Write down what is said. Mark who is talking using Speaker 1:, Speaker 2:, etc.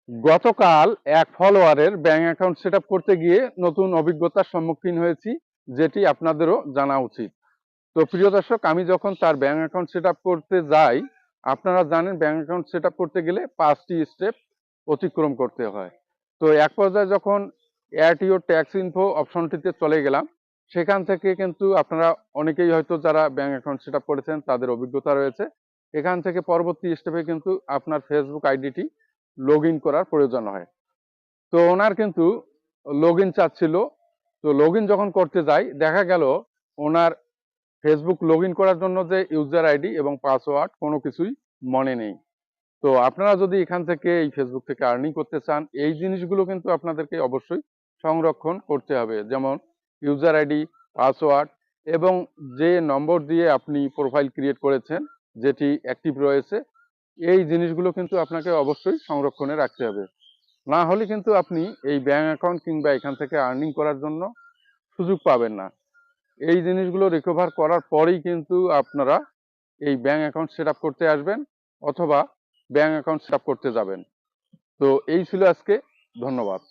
Speaker 1: গতকাল এক ফলোয়ারের bank account set করতে গিয়ে নতুন অভিজ্ঞতার সম্মুখীন হয়েছি, যেটি আপনাদেরও জানা উচিত। তো প্রিয় দর্শক, আমি যখন তার ব্যাংক অ্যাকাউন্ট সেট করতে যাই, আপনারা জানেন ব্যাংক অ্যাকাউন্ট সেট করতে গেলে 5টি স্টেপ অতিক্রম করতে হয়। তো এক পর্যায়ে যখন অ্যাড ইউর ট্যাক্স ইনফো অপশনটিতে চলে গেলাম, সেখান থেকে কিন্তু আপনারা অনেকেই হয়তো যারা ব্যাংক অ্যাকাউন্ট সেট করেছেন তাদের অভিজ্ঞতা রয়েছে। এখান থেকে পরবর্তী স্টেপে কিন্তু আপনার ফেসবুক আইডিটি লগ ইন করার প্রয়োজন হয়। তো ওনার কিন্তু লগ ইন চাচ্ছিল। তো লগ ইন যখন করতে যাই, দেখা গেল ওনার ফেসবুক লগ ইন করার জন্য যে ইউজার আইডি এবং পাসওয়ার্ড কোনো কিছুই মনে নেই। তো আপনারা যদি এখান থেকে এই ফেসবুক থেকে আর্নিং করতে চান, এই জিনিসগুলো কিন্তু আপনাদেরকে অবশ্যই সংরক্ষণ করতে হবে। যেমন ইউজার আইডি, পাসওয়ার্ড এবং যে নম্বর দিয়ে আপনি প্রোফাইল ক্রিয়েট করেছেন, যেটি অ্যাক্টিভ রয়েছে, এই জিনিসগুলো কিন্তু আপনাকে অবশ্যই সংরক্ষণে রাখতে হবে। না হলে কিন্তু আপনি এই ব্যাংক অ্যাকাউন্ট কিংবা এখান থেকে আর্নিং করার জন্য সুযোগ পাবেন না। এই জিনিসগুলো রিকভার করার পরেই কিন্তু আপনারা এই ব্যাংক অ্যাকাউন্ট সেট করতে আসবেন অথবা ব্যাংক অ্যাকাউন্ট সেট করতে যাবেন। তো এই ছিল আজকে। ধন্যবাদ।